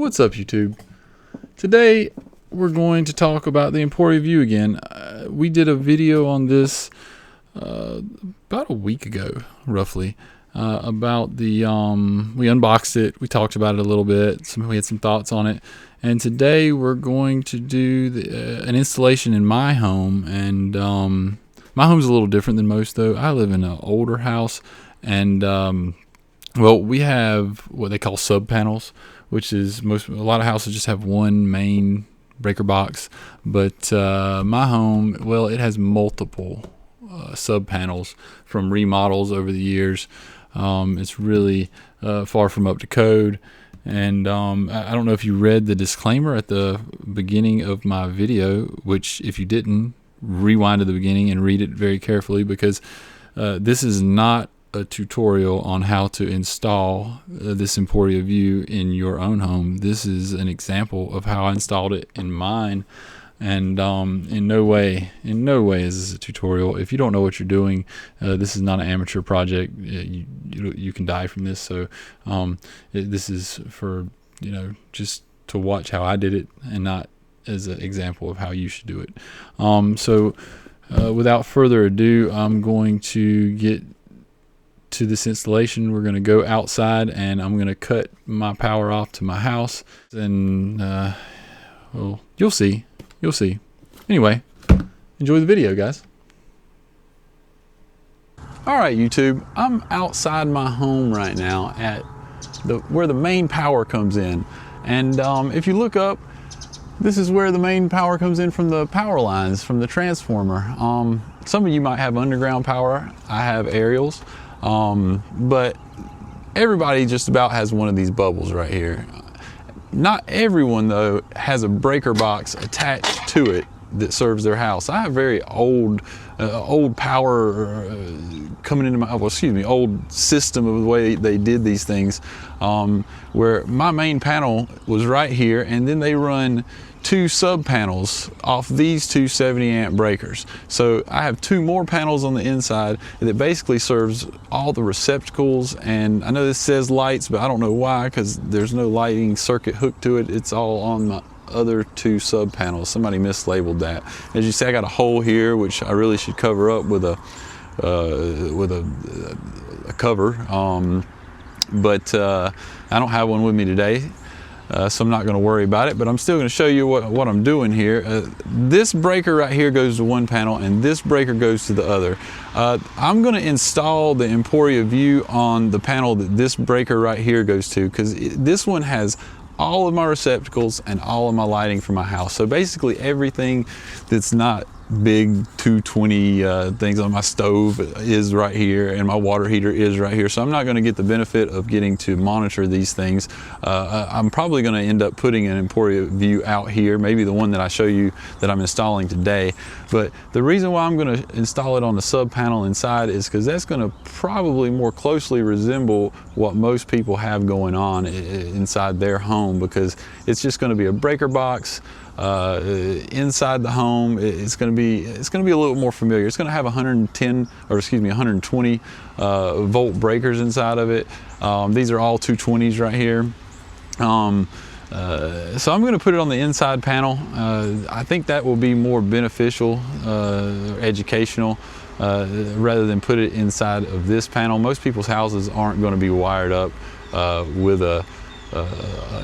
What's up, YouTube? Today we're going to talk about the Emporia VUE again. We did a video on this about a week ago, roughly, about the we unboxed it, we talked about it a little bit, we had some thoughts on it, and today we're going to do an installation in my home. And my home's a little different than most, though. I live in an older house, and well, we have what they call sub panels, which is a lot of houses just have one main breaker box, but my home, well, it has multiple sub panels from remodels over the years. It's really far from up to code, and I don't know if you read the disclaimer at the beginning of my video, which if you didn't, rewind to the beginning and read it very carefully, because this is not a tutorial on how to install this Emporia VUE in your own home. This is an example of how I installed it in mine, and in no way is this a tutorial. If you don't know what you're doing, this is not an amateur project. You can die from this. So this is for, just to watch how I did it, and not as an example of how you should do it. So without further ado, I'm going to get to this installation. We're going to go outside, and I'm going to cut my power off to my house, and well, you'll see. Anyway, enjoy the video, guys. All right, YouTube, I'm outside my home right now at where the main power comes in, and if you look up, this is where the main power comes in from the power lines, from the transformer. Some of you might have underground power. I have aerials. But everybody just about has one of these bubbles right here. Not everyone, though, has a breaker box attached to it that serves their house. I have very old power coming into my, old system of the way they did these things, where my main panel was right here, and then they run two sub panels off these two 70 amp breakers. So I have two more panels on the inside that basically serves all the receptacles. And I know this says lights, but I don't know why, because there's no lighting circuit hooked to it. It's all on my other two sub panels. Somebody mislabeled that. As you see, I got a hole here, which I really should cover up with a cover, but I don't have one with me today. So I'm not going to worry about it, but I'm still going to show you what I'm doing here. This breaker right here goes to one panel, and this breaker goes to the other. I'm going to install the Emporia VUE on the panel that this breaker right here goes to, because this one has all of my receptacles and all of my lighting for my house. So basically everything that's not big 220 things on my stove is right here, and my water heater is right here. So I'm not going to get the benefit of getting to monitor these things. I'm probably going to end up putting an Emporia VUE out here, maybe the one that I show you that I'm installing today. But the reason why I'm going to install it on the sub panel inside is because that's going to probably more closely resemble what most people have going on inside their home, because it's just going to be a breaker box inside the home. It's going to be a little more familiar. It's going to have 120 volt breakers inside of it. These are all 220s right here. So I'm going to put it on the inside panel. I think that will be more beneficial, educational, rather than put it inside of this panel. Most people's houses aren't going to be wired up with a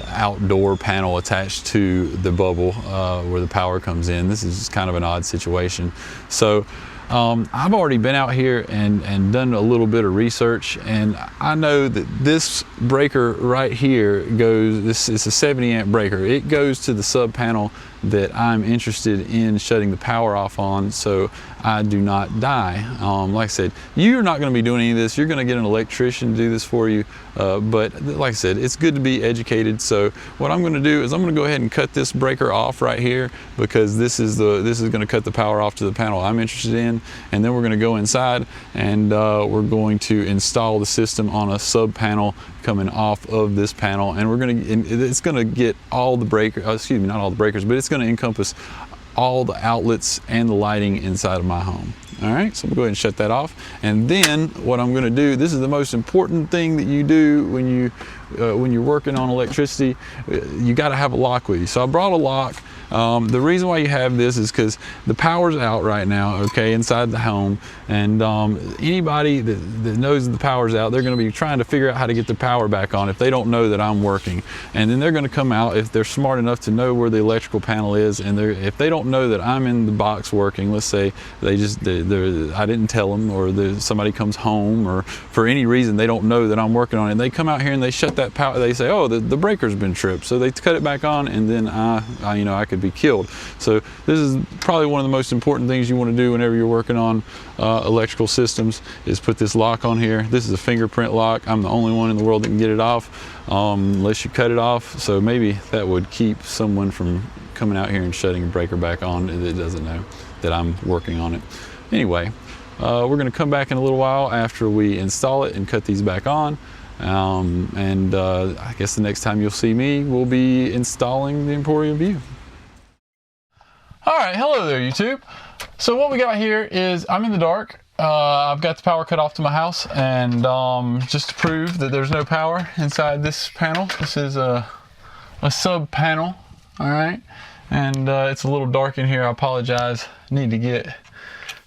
outdoor panel attached to the bubble where the power comes in. This is just kind of an odd situation. So I've already been out here and done a little bit of research, and I know that this breaker right here this is a 70 amp breaker. It goes to the sub panel that I'm interested in shutting the power off on, so I do not die. Like I said, you're not going to be doing any of this. You're going to get an electrician to do this for you, but like I said, it's good to be educated. So what I'm going to do is I'm going to go ahead and cut this breaker off right here, because this is going to cut the power off to the panel I'm interested in, and then we're going to go inside, and we're going to install the system on a sub panel coming off of this panel, and it's going to get all the breakers, not all the breakers, but it's going to encompass all the outlets and the lighting inside of my home. All right, so I'm gonna go ahead and shut that off. And then what I'm gonna do, this is the most important thing that you do when you're working on electricity, you got to have a lock with you. So I brought a lock. The reason why you have this is because the power's out right now, okay, inside the home, and anybody that knows the power's out, they're going to be trying to figure out how to get the power back on if they don't know that I'm working. And then they're going to come out, if they're smart enough to know where the electrical panel is, and if they don't know that I'm in the box working, let's say I didn't tell them, or somebody comes home, or for any reason they don't know that I'm working on it, and they come out here and they shut that power, they say, oh, the breaker's been tripped, so they cut it back on, and then I could be killed. So this is probably one of the most important things you want to do whenever you're working on electrical systems, is put this lock on here. This is a fingerprint lock. I'm the only one in the world that can get it off, unless you cut it off. So maybe that would keep someone from coming out here and shutting a breaker back on that doesn't know that I'm working on it. Anyway, we're going to come back in a little while after we install it and cut these back on. I guess the next time you'll see me, we'll be installing the Emporia VUE. All right, hello there, YouTube. So what we got here is, I'm in the dark. I've got the power cut off to my house, and just to prove that there's no power inside this panel, this is a sub panel, all right? And it's a little dark in here. I apologize. Need to get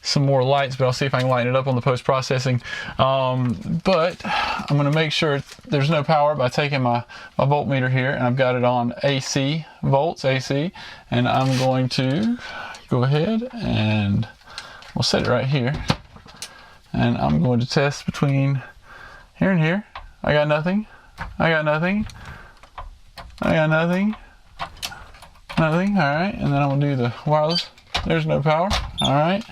some more lights, but I'll see if I can lighten it up on the post-processing. But I'm gonna make sure there's no power by taking my voltmeter here, and I've got it on AC, volts, AC, and I'm going to go ahead and we'll set it right here. And I'm going to test between here and here. I got nothing, I got nothing, I got nothing, nothing, all right. And then I'm gonna do the wireless. There's no power, all right.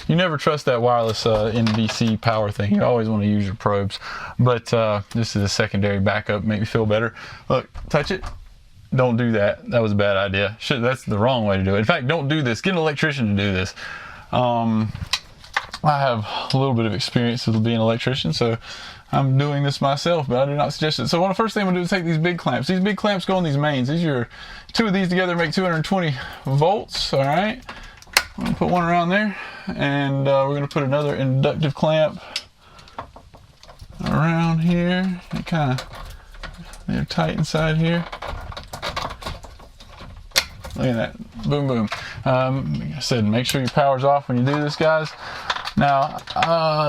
You never trust that wireless NVC power thing. You always want to use your probes. But this is a secondary backup, make me feel better. Look, touch it. Don't do that. That was a bad idea. That's the wrong way to do it. In fact, don't do this. Get an electrician to do this. I have a little bit of experience with being an electrician, so I'm doing this myself, but I do not suggest it. So the first thing I'm gonna do is take these big clamps. These big clamps go on these mains. Two of these together make 220 volts, all right? I'm gonna put one around there, and we're gonna put another inductive clamp around here. They're tight inside here. Look at that, boom, boom. Like I said, make sure your power's off when you do this, guys. Now,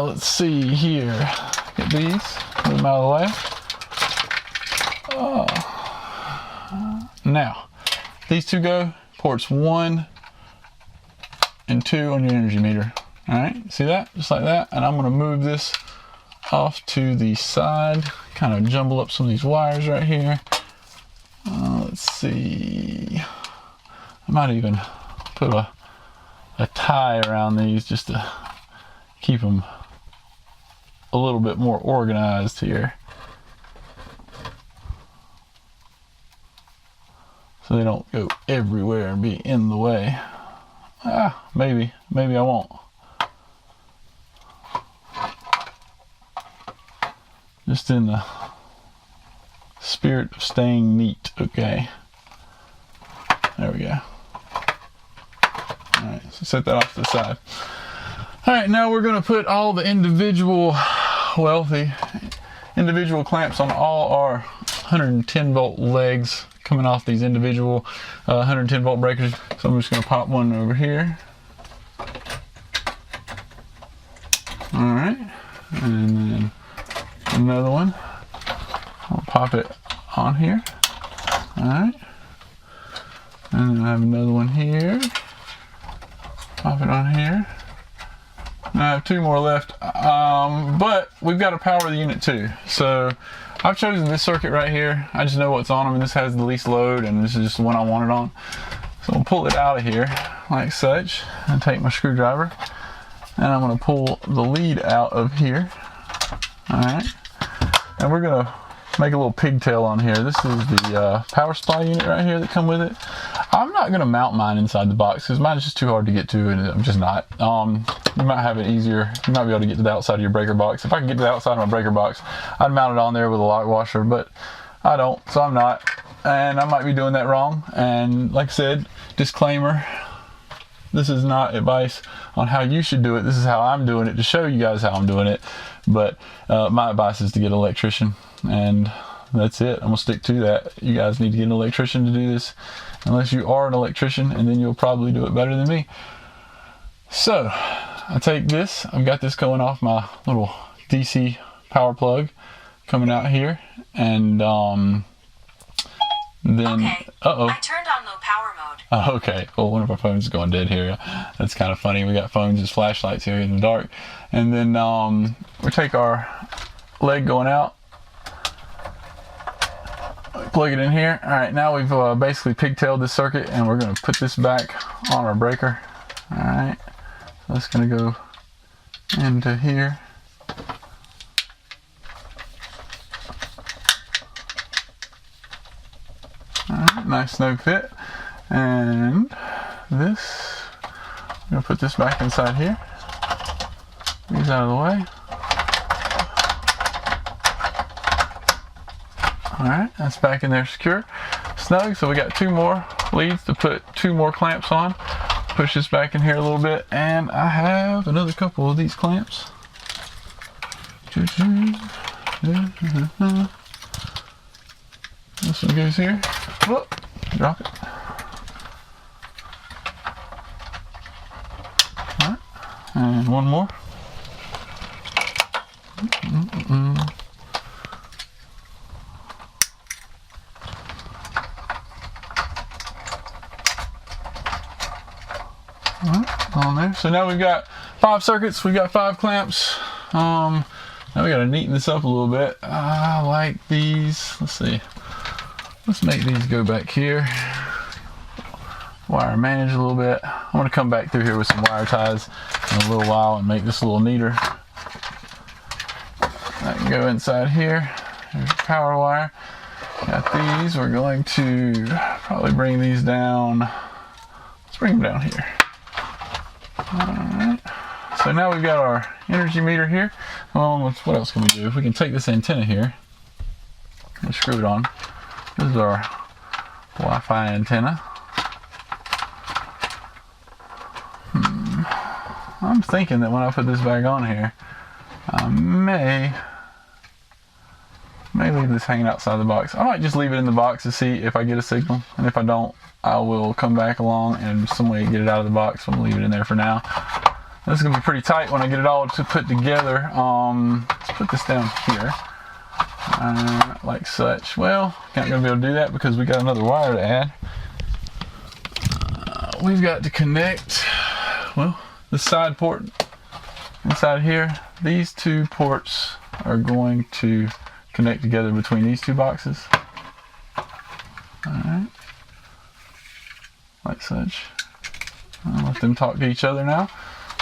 let's see here. Get these, move them out of the way. Now, these two go ports 1 and 2 on your energy meter. All right, see that? Just like that. And I'm gonna move this off to the side, kind of jumble up some of these wires right here. Let's see. I might even put a tie around these just to keep them a little bit more organized here, so they don't go everywhere and be in the way. Maybe I won't. Just in the spirit of staying neat, okay. There we go. All right, so set that off to the side. All right, now we're gonna put all the individual clamps on all our 110 volt legs coming off these individual 110 volt breakers. So I'm just gonna pop one over here. All right, and then another one. I'll pop it on here. All right, and then I have another one here. Pop it on here. And I have 2 more left, but we've got to power the unit too. So I've chosen this circuit right here. I just know what's on them, and this has the least load, and this is just the one I want it on. So I'll pull it out of here like such, and take my screwdriver, and I'm going to pull the lead out of here. All right, and we're going to make a little pigtail on here. This is the power supply unit right here that come with it. I'm not going to mount mine inside the box because mine's just too hard to get to, and I'm just not. You might have it easier. You might be able to get to the outside of your breaker box. If I can get to the outside of my breaker box, I'd mount it on there with a lock washer, but I don't, so I'm not. And I might be doing that wrong. And like I said, disclaimer, this is not advice on how you should do it. This is how I'm doing it to show you guys how I'm doing it. But my advice is to get an electrician, and that's it. I'm gonna stick to that. You guys need to get an electrician to do this, unless you are an electrician, and then you'll probably do it better than me. So I take this, I've got this going off my little DC power plug coming out here, and then okay. I turned on low power mode. Oh, okay. Well, one of our phones is going dead here. That's kind of funny. We got phones as flashlights here in the dark. And then we take our leg going out, plug it in here. All right, now we've basically pigtailed this circuit, and we're going to put this back on our breaker. All right, so it's going to go into here. Alright, nice snug fit. And this, I'm going to put this back inside here. These out of the way. Alright, that's back in there secure. Snug, so we got 2 more leads to put 2 more clamps on. Push this back in here a little bit, and I have another couple of these clamps. This one goes here. Whoop, drop it. Alright, and one more. Alright, on there. So now we've got 5 circuits, we've got 5 clamps. Now we gotta neaten this up a little bit. I like these. Let's see. Let's make these go back here. Wire manage a little bit. I'm going to come back through here with some wire ties in a little while and make this a little neater. That can go inside here. There's your power wire. Got these. We're going to probably bring these down. Let's bring them down here. Alright. So now we've got our energy meter here. What else can we do? If we can take this antenna here and screw it on. This is our Wi-Fi antenna. I'm thinking that when I put this back on here, I may leave this hanging outside the box. I might just leave it in the box to see if I get a signal, and if I don't, I will come back along and some way get it out of the box. I'm gonna leave it in there for now. This is gonna be pretty tight when I get it all to put together. Let's put this down here. Like such. Well, not gonna be able to do that because we got another wire to add. We've got to connect, well, the side port inside here. These 2 ports are going to connect together between these 2 boxes. Alright, like such. I'll let them talk to each other now.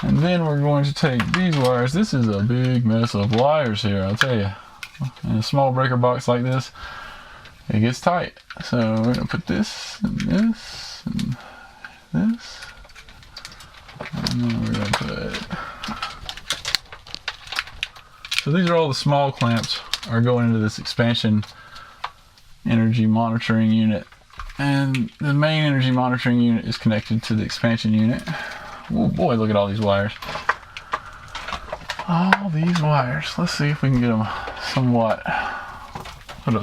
And then we're going to take these wires. This is a big mess of wires here, I'll tell you. In a small breaker box like this, it gets tight. So we're going to put this and this and this. And then we're going to put... So these are all the small clamps are going into this expansion energy monitoring unit. And the main energy monitoring unit is connected to the expansion unit. Oh boy, look at all these wires. All these wires. Let's see if we can get them somewhat.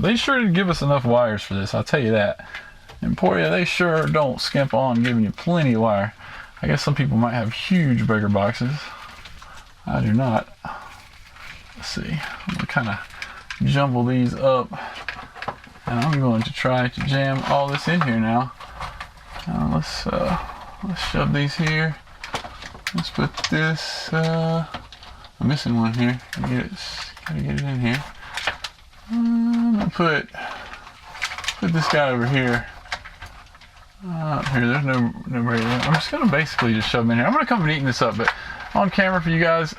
They sure did give us enough wires for this, I'll tell you that. Emporia, they sure don't skimp on giving you plenty of wire. I guess some people might have huge breaker boxes. I do not. Let's see. I'm going to kind of jumble these up. And I'm going to try to jam all this in here now. Let's shove these here. Let's put this, I'm missing one here. Gotta get it in here. I'm gonna put this guy over here. Here, there's no radio. I'm just gonna basically just shove them in here. I'm gonna come neaten this up, but on camera for you guys,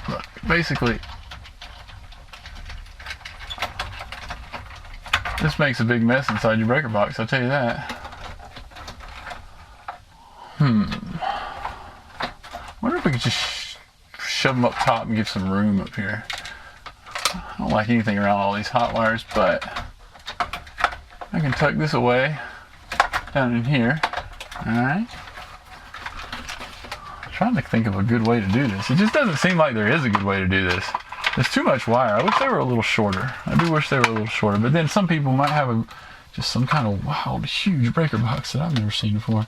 look, basically, this makes a big mess inside your breaker box, I'll tell you that. Wonder if we could just shove them up top and give some room up here. I don't like anything around all these hot wires, but I can tuck this away down in here. Alright. Trying to think of a good way to do this. It just doesn't seem like there is a good way to do this. There's too much wire. I wish they were a little shorter. I do wish they were a little shorter. But then some people might have just some kind of wild, huge breaker box that I've never seen before.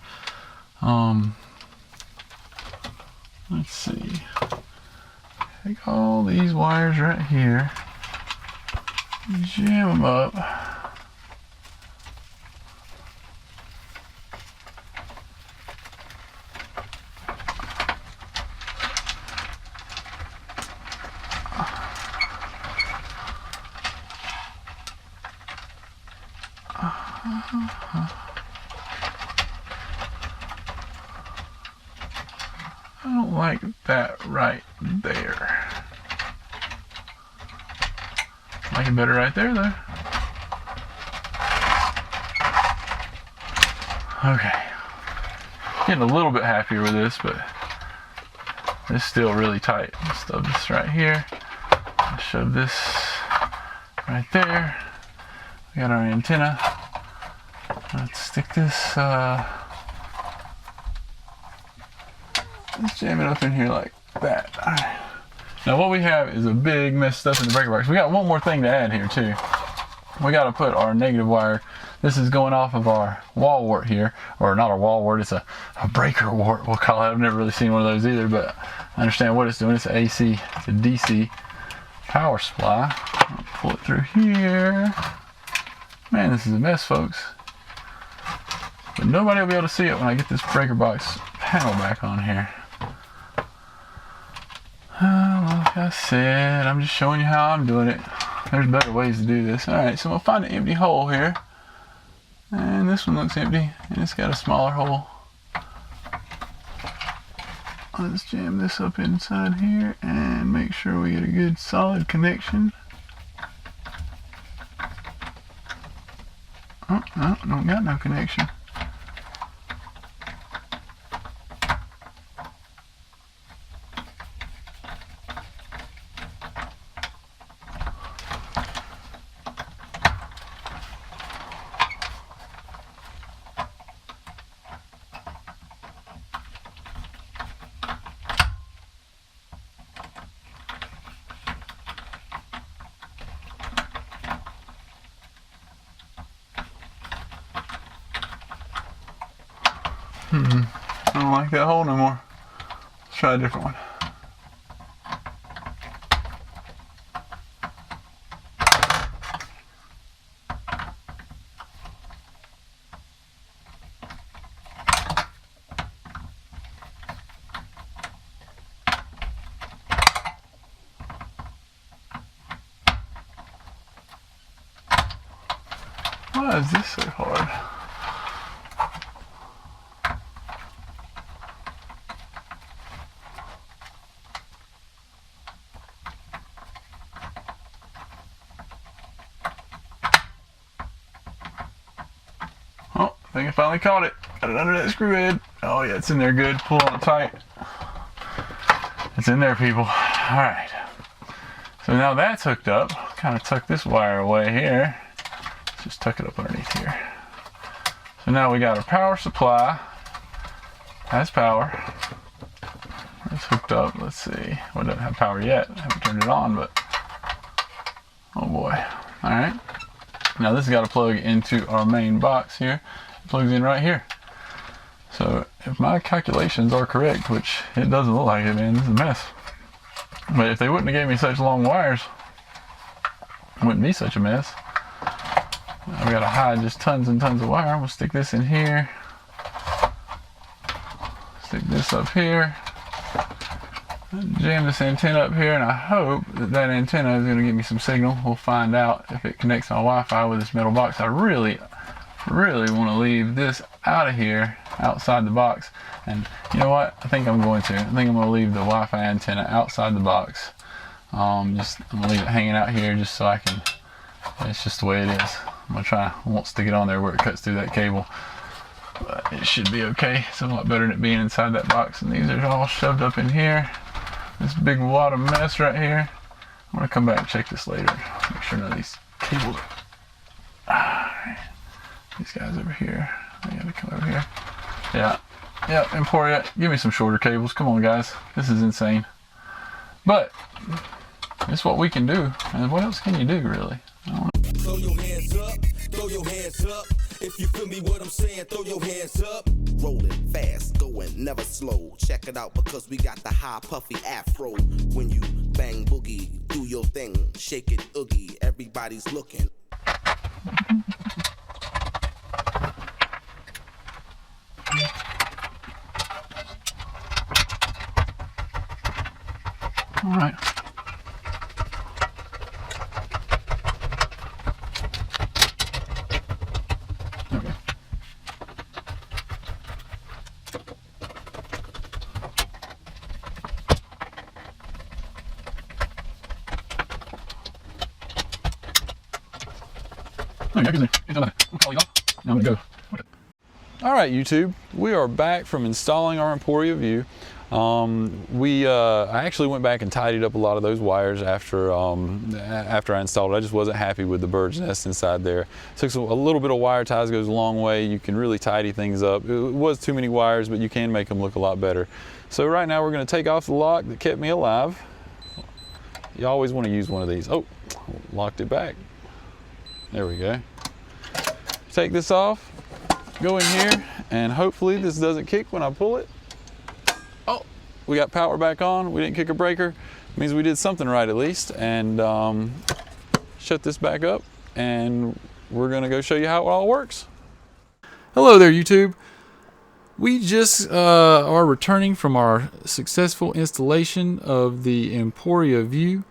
Let's see. Take all these wires right here, jam them up. I don't like that right there. I like it better right there though. Okay. Getting a little bit happier with this, but it's still really tight. Stuff this right here. Shove this right there. We got our antenna. Let's stick this, let's jam it up in here like that. All right. Now what we have is a big mess of stuff in the breaker box. We got one more thing to add here too. We got to put our negative wire. This is going off of our wall wart here, or not a wall wart, it's a breaker wart, we'll call it. I've never really seen one of those either, but I understand what it's doing. It's an AC, it's a DC power supply. I'll pull it through here. Man, this is a mess, folks. But nobody will be able to see it when I get this breaker box panel back on here. Like I said, I'm just showing you how I'm doing it. There's better ways to do this. Alright, so I'm going to find an empty hole here. And this one looks empty, and it's got a smaller hole. Let's jam this up inside here and make sure we get a good solid connection. Oh, no, don't got no connection. I don't like that hole no more. Let's try a different one. Why is this so hard? Oh, I think I finally caught it. Got it under that screw head. Oh yeah, it's in there good. Pull on it tight. It's in there, people. Alright. So now that's hooked up. Kind of tuck this wire away here. Let's just tuck it up underneath here. So now we got our power supply. Has power. It's hooked up. Let's see. Well, it doesn't have power yet. I haven't turned it on, but oh boy. Alright. Now this has got to plug into our main box here. It plugs in right here. So if my calculations are correct, which it doesn't look like it, man, this is a mess. But if they wouldn't have gave me such long wires, it wouldn't be such a mess. I've got to hide just tons and tons of wire. I'm going to stick this in here. Stick this up here. Jam this antenna up here, and I hope that that antenna is going to give me some signal. We'll find out if it connects my Wi-Fi with this metal box. I really want to leave this out of here, outside the box. And you know what? I think I'm going to. I think I'm going to leave the Wi-Fi antenna outside the box. I'm going to leave it hanging out here just so I can. It's just the way it is. I'm going to try. I won't stick it on there where it cuts through that cable. But it should be okay. It's a lot better than it being inside that box. And these are all shoved up in here. This big wad of mess right here. I'm going to come back and check this later. Make sure none of these cables are... Alright. These guys over here. I got to come over here. Yeah. Yep, Emporia, give me some shorter cables. Come on, guys. This is insane. But it's what we can do. And what else can you do, really? I don't know. Throw your hands up, throw your hands up. If you feel me what I'm saying, throw your hands up. Rolling fast, going never slow. Check it out because we got the high puffy afro. When you bang boogie, do your thing, shake it oogie. Everybody's looking. All right. Okay. Now I'm gonna go. All right, YouTube, we are back from installing our Emporia VUE. I actually went back and tidied up a lot of those wires after I installed it. I just wasn't happy with the bird's nest inside there. Took a little bit of wire ties, goes a long way. You can really tidy things up. It was too many wires, but you can make them look a lot better. So right now we're going to take off the lock that kept me alive. You always want to use one of these. Oh, locked it back. There we go. Take this off, go in here, and hopefully this doesn't kick when I pull it. Oh, we got power back on. We didn't kick a breaker. It means we did something right at least. And shut this back up, and we're gonna go show you how it all works. Hello there, YouTube. We just are returning from our successful installation of the Emporia VUE.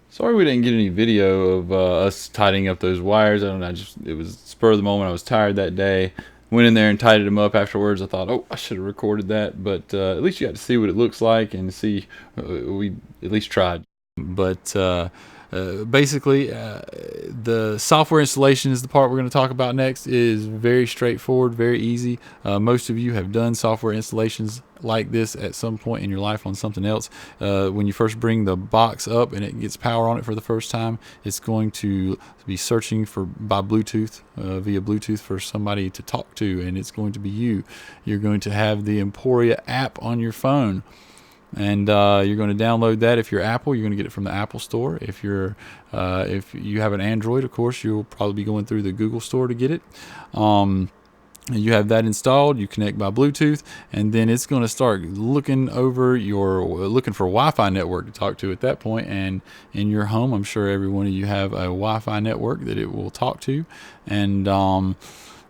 Sorry we didn't get any video of us tidying up those wires. I don't know, it was spur of the moment. I was tired that day. Went in there and tidied them up afterwards. I thought, oh, I should have recorded that, but at least you got to see what it looks like and see we at least tried. But basically, the software installation is the part we're going to talk about next. It is very straightforward, very easy. Most of you have done software installations like this at some point in your life on something else. When you first bring the box up and it gets power on it for the first time, it's going to be searching by Bluetooth, via Bluetooth, for somebody to talk to, and it's going to be you. You're going to have the Emporia app on your phone. And you're going to download that. If you're Apple, you're going to get it from the Apple Store. If you have an Android, of course, you'll probably be going through the Google Store to get it. You have that installed. You connect by Bluetooth, and then it's going to start looking for a Wi-Fi network to talk to at that point. And in your home, I'm sure every one of you have a Wi-Fi network that it will talk to. And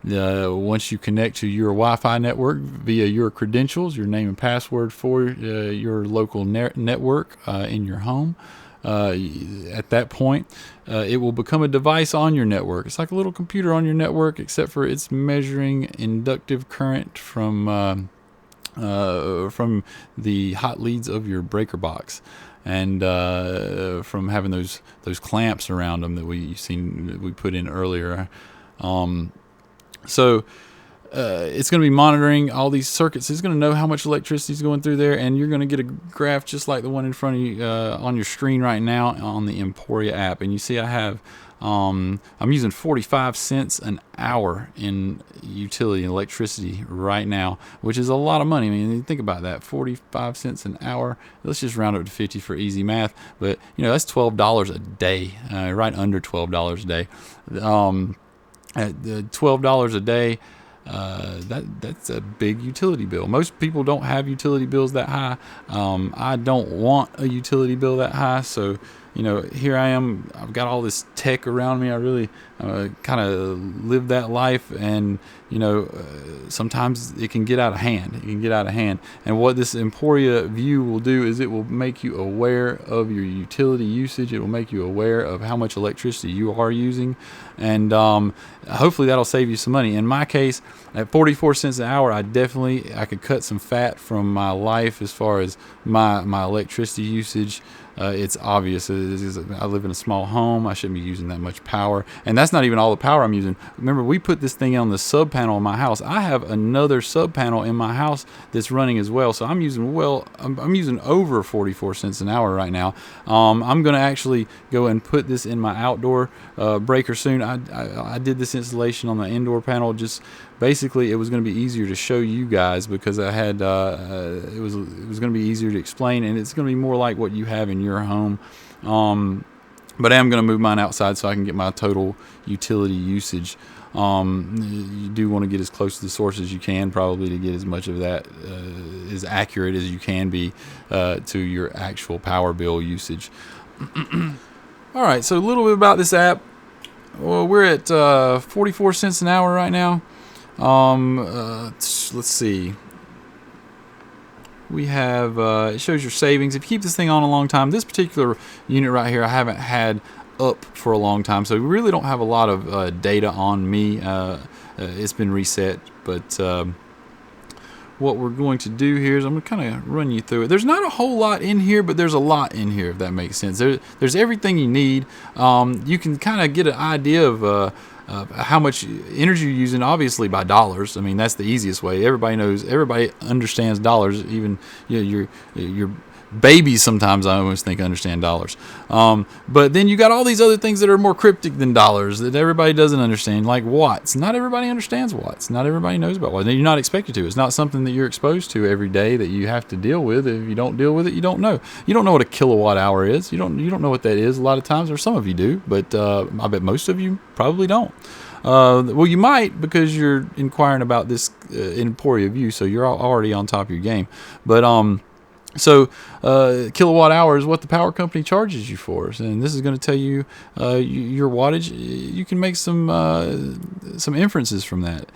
once you connect to your Wi-Fi network via your credentials, your name and password for your local network in your home, at that point, it will become a device on your network. It's like a little computer on your network, except for it's measuring inductive current from the hot leads of your breaker box, and from having those clamps around them that we put in earlier. So it's going to be monitoring all these circuits. It's going to know how much electricity is going through there, and you're going to get a graph just like the one in front of you on your screen right now on the Emporia app. And you see I have I'm using 45 cents an hour in utility and electricity right now, which is a lot of money. I mean, think about that, 45 cents an hour. Let's just round up to 50 for easy math. But that's $12 a day, right under $12 a day. At $12 a day, that's a big utility bill. Most people don't have utility bills that high. I don't want a utility bill that high, so here I am. I've got all this tech around me. I really kind of live that life, and sometimes it can get out of hand. And what this Emporia VUE will do is it will make you aware of your utility usage. It will make you aware of how much electricity you are using, and hopefully that'll save you some money. In my case, at 44 cents an hour, I could cut some fat from my life as far as my electricity usage. It's obvious. I live in a small home. I shouldn't be using that much power, and that's not even all the power I'm using. Remember, we put this thing on the sub panel in my house. I have another sub panel in my house that's running as well, so I'm using over 44 cents an hour right now. I'm going to actually go and put this in my outdoor breaker soon. I did this installation on the indoor panel just basically it was going to be easier to show you guys because I had it was going to be easier to explain, and it's going to be more like what you have in your home. But I am going to move mine outside so I can get my total utility usage. You do want to get as close to the source as you can, probably, to get as much of that as accurate as you can be to your actual power bill usage. All right, so a little bit about this app. Well, we're at 44 cents an hour right now. Let's see. We have, it shows your savings. If you keep this thing on a long time, this particular unit right here, I haven't had up for a long time, so we really don't have a lot of data on me. It's been reset, but what we're going to do here is I'm going to kind of run you through it. There's not a whole lot in here, but there's a lot in here, if that makes sense. There's everything you need. You can kind of get an idea of how much energy you're using, obviously by dollars. I mean, that's the easiest way. Everybody understands dollars. Even your babies sometimes, I almost think, understand dollars. But then you got all these other things that are more cryptic than dollars that everybody doesn't understand, like watts. Not everybody understands watts. Not everybody knows about watts. You're not expected to. It's not something that you're exposed to every day that you have to deal with. If you don't deal with it, you don't know. You don't know what a kilowatt hour is. You don't know what that is a lot of times, or some of you do, but I bet most of you probably don't. Well, you might, because you're inquiring about this in Emporia VUE, so you're already on top of your game. But so kilowatt hour is what the power company charges you for, and this is going to tell you your wattage. You can make some inferences from that.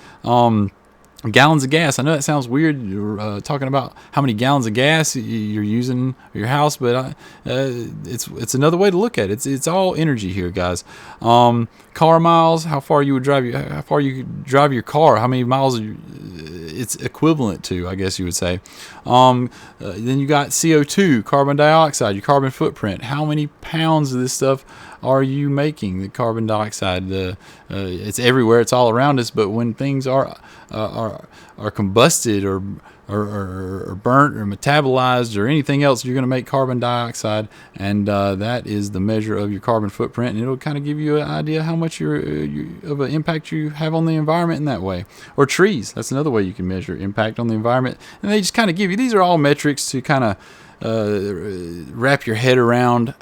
Gallons of gas. I know that sounds weird. You're talking about how many gallons of gas you're using at your house, but it's another way to look at it. It's all energy here, guys. Car miles. How far you drive your car. How many miles it's equivalent to, I guess you would say. Then you got CO2, carbon dioxide, your carbon footprint. How many pounds of this stuff are you making? The carbon dioxide, it's everywhere, it's all around us. But when things are combusted or burnt or metabolized or anything else, you're going to make carbon dioxide, and that is the measure of your carbon footprint, and it'll kind of give you an idea how much of an impact you have on the environment in that way. Or trees, that's another way you can measure impact on the environment, and they just kind of give you, these are all metrics to kind of wrap your head around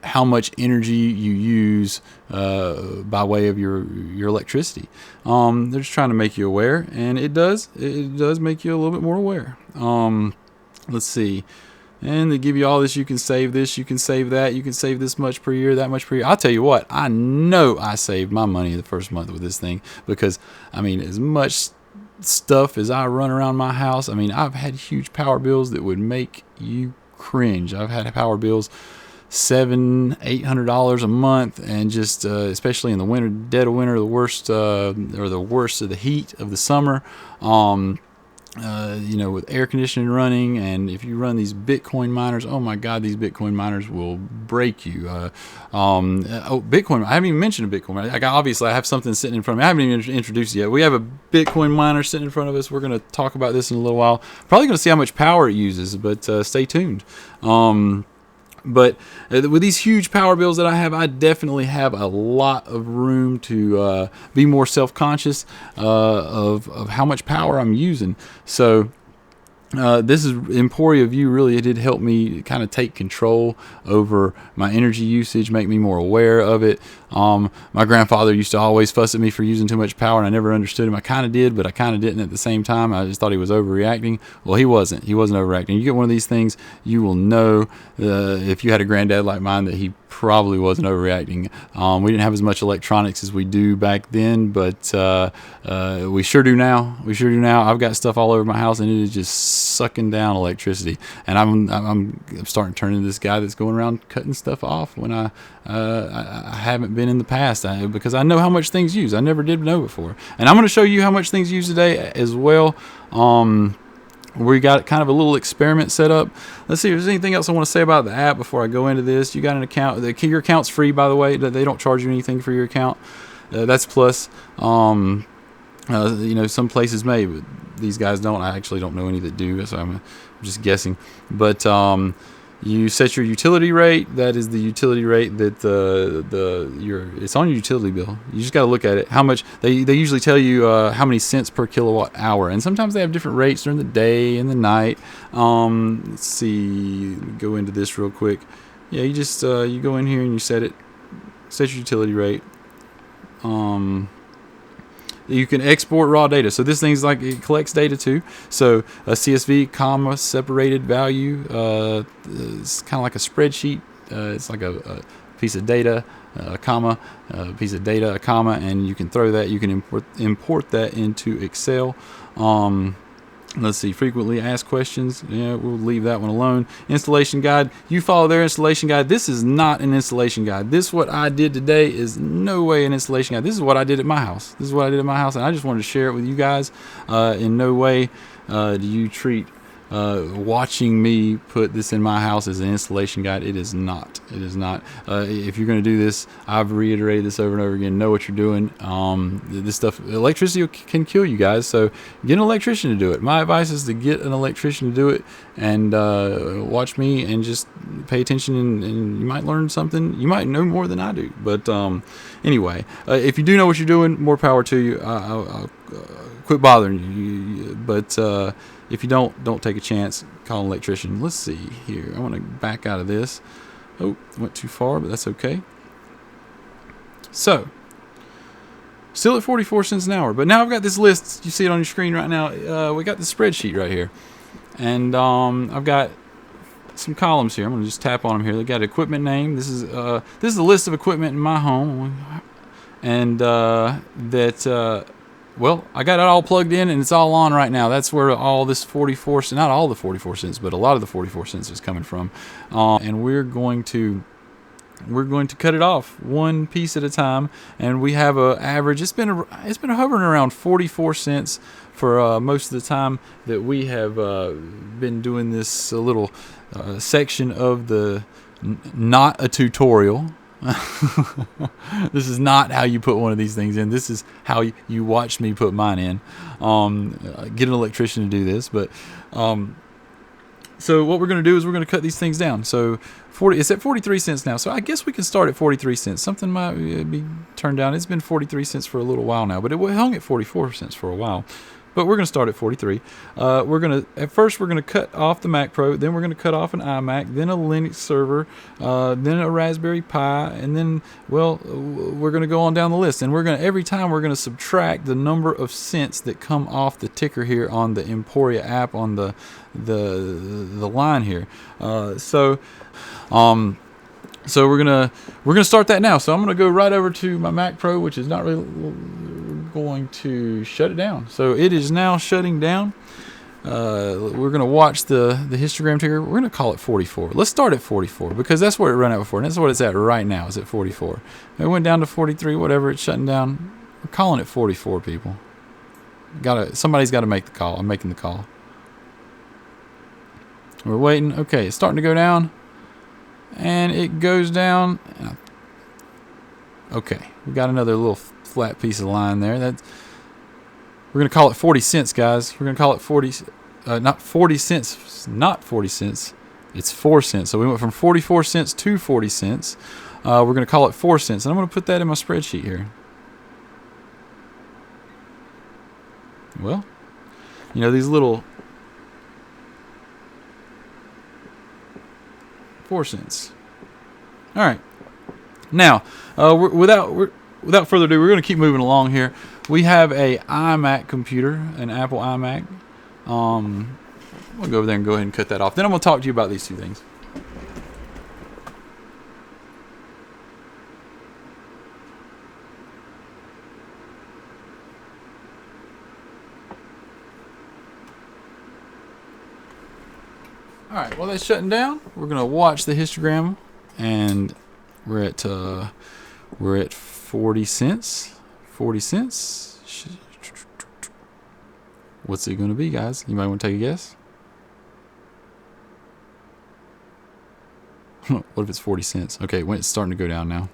how much energy you use by way of your electricity. They're just trying to make you aware, and it does make you a little bit more aware. Let's see. And they give you all this. You can save this, you can save that, you can save this much per year, that much per year. I'll tell you what, I know I saved my money the first month with this thing, because I mean, as much stuff as I run around my house, I mean, I've had huge power bills that would make you cringe. I've had power bills $700-800 a month, and just especially in the winter, dead of winter, the worst of the heat of the summer, with air conditioning running, and if you run these Bitcoin miners, oh my God, these Bitcoin miners will break you. Bitcoin, I haven't even mentioned a Bitcoin miner. Like, obviously I have something sitting in front of me. I haven't even introduced it yet. We have a Bitcoin miner sitting in front of us. We're going to talk about this in a little while. Probably going to see how much power it uses, but stay tuned. But with these huge power bills that I have, I definitely have a lot of room to be more self-conscious of how much power I'm using. So this is Emporia VUE. Really, it did help me kind of take control over my energy usage, make me more aware of it. My grandfather used to always fuss at me for using too much power, and I never understood him. I kind of did, but I kind of didn't at the same time. I just thought he was overreacting. Well, he wasn't. He wasn't overreacting. You get one of these things, you will know if you had a granddad like mine that he probably wasn't overreacting. We didn't have as much electronics as we do back then, but we sure do now. I've got stuff all over my house, and it is just sucking down electricity. And I'm starting to turn into this guy that's going around cutting stuff off when I haven't been in the past, because I know how much things use. I never did know before, and I'm going to show you how much things use today as well. We got kind of a little experiment set up. Let's see if there's anything else I want to say about the app before I go into this. You got an account. Your account's free, by the way. They don't charge you anything for your account. That's plus. Some places may, but these guys don't. I actually don't know any that do, so I'm just guessing. But You set your utility rate. That is the utility rate that it's on your utility bill. You just got to look at it. How much they usually tell you how many cents per kilowatt hour, and sometimes they have different rates during the day and the night. Let's see. Go into this real quick. Yeah, you just you go in here and you set your utility rate. You can export raw data. So this thing's like, it collects data too. So a CSV, comma, separated value. It's kind of like a spreadsheet. It's like a piece of data, a comma, a piece of data, a comma, and you can throw that. You can import that into Excel. Let's see, frequently asked questions. Yeah, we'll leave that one alone. Installation guide. You follow their installation guide. This is not an installation guide. This, what I did today, is no way an installation guide. This is what I did at my house. And I just wanted to share it with you guys. In no way do you treat watching me put this in my house as an installation guide. It is not. If you're going to do this, I've reiterated this over and over again. Know what you're doing. This stuff, electricity can kill you guys. So get an electrician to do it. My advice is to get an electrician to do it, and watch me and just pay attention, and you might learn something. You might know more than I do. But anyway, if you do know what you're doing, more power to you. I'll quit bothering you. But if you don't take a chance, call an electrician. Let's see here. I want to back out of this. Oh, went too far, but that's okay. So, still at 44 cents an hour. But now I've got this list. You see it on your screen right now. We got the spreadsheet right here. And I've got some columns here. I'm going to just tap on them here. They got equipment name. This is the list of equipment in my home. And well, I got it all plugged in and it's all on right now. That's where all this 44 cents, not all the 44 cents, but a lot of the 44 cents is coming from. And we're going to cut it off one piece at a time. And we have a average. It's been hovering around 44 cents for most of the time that we have been doing this little section of the not a tutorial. This is not how you put one of these things in. This is how you watched me put mine in. Get an electrician to do this, but so what we're going to do is we're going to cut these things down. So it's at 43 cents now. So I guess we can start at 43 cents. Something might be turned down. It's been 43 cents for a little while now, but it hung at 44 cents for a while. But we're going to start at 43. At first we're going to cut off the Mac Pro, then we're going to cut off an iMac, then a Linux server, then a Raspberry Pi, and then, well, we're going to go on down the list. And every time we're going to subtract the number of cents that come off the ticker here on the Emporia app on the line here. So we're gonna start that now. So I'm gonna go right over to my Mac Pro, which is not really going to shut it down. So it is now shutting down. We're gonna watch the histogram ticker. We're gonna call it 44. Let's start at 44 because that's where it ran out before, and that's what it's at right now. Is at 44. It went down to 43. Whatever. It's shutting down. We're calling it 44. People. Somebody's got to make the call. I'm making the call. We're waiting. Okay, it's starting to go down. And it goes down. Okay, we got another little flat piece of line there. We're going to call it 40 cents, guys. We're going to call it 40, not 40 cents, not 40 cents. It's 4 cents. So we went from 44 cents to 40 cents. We're going to call it 4 cents. And I'm going to put that in my spreadsheet here. Well, these little 4 cents. All right. Now, without further ado, we're going to keep moving along here. We have a iMac computer, an Apple iMac. We'll go over there and go ahead and cut that off. Then I'm going to talk to you about these two things. Alright, while that's shutting down, we're going to watch the histogram, and we're at 40 cents. 40 cents. What's it going to be, guys? You might want to take a guess. What if it's 40 cents? Okay, it's starting to go down now.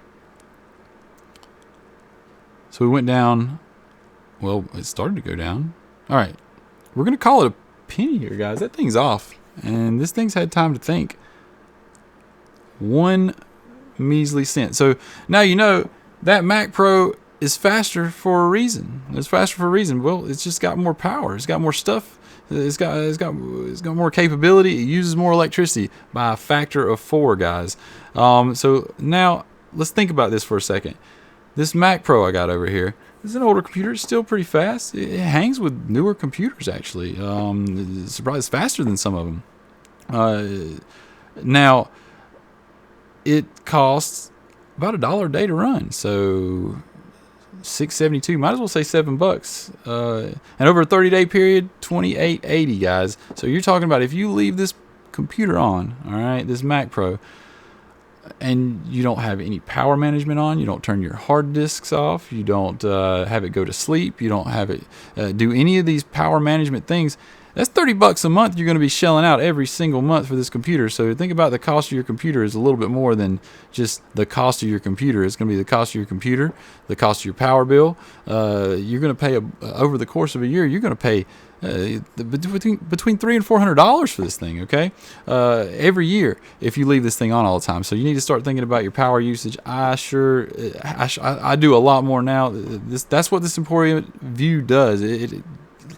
So we went down. Well, it's starting to go down. Alright, we're going to call it a penny here, guys. That thing's off. And this thing's had time to think. 1 measly cent. So now you know that Mac Pro is faster for a reason. It's faster for a reason. Well, it's just got more power. It's got more stuff. It's got more capability. It uses more electricity by a factor of 4, guys. So now let's think about this for a second. This Mac Pro I got over here is an older computer. It's still pretty fast. It hangs with newer computers, actually. It's surprised faster than some of them. Now, it costs about $1 a day to run. So $6.72. Might as well say $7. And over a 30-day period, $28.80, guys. So you're talking about if you leave this computer on, all right, this Mac Pro, and you don't have any power management on, you don't turn your hard disks off, you don't have it go to sleep, you don't have it do any of these power management things, that's $30 a month you're going to be shelling out every single month for this computer. So think about the cost of your computer is a little bit more than just the cost of your computer. It's going to be the cost of your computer, the cost of your power bill. You're going to pay over the course of a year. You're going to pay between $300 and $400 for this thing. Okay, every year if you leave this thing on all the time. So you need to start thinking about your power usage. I do a lot more now. That's what this Emporia VUE does. It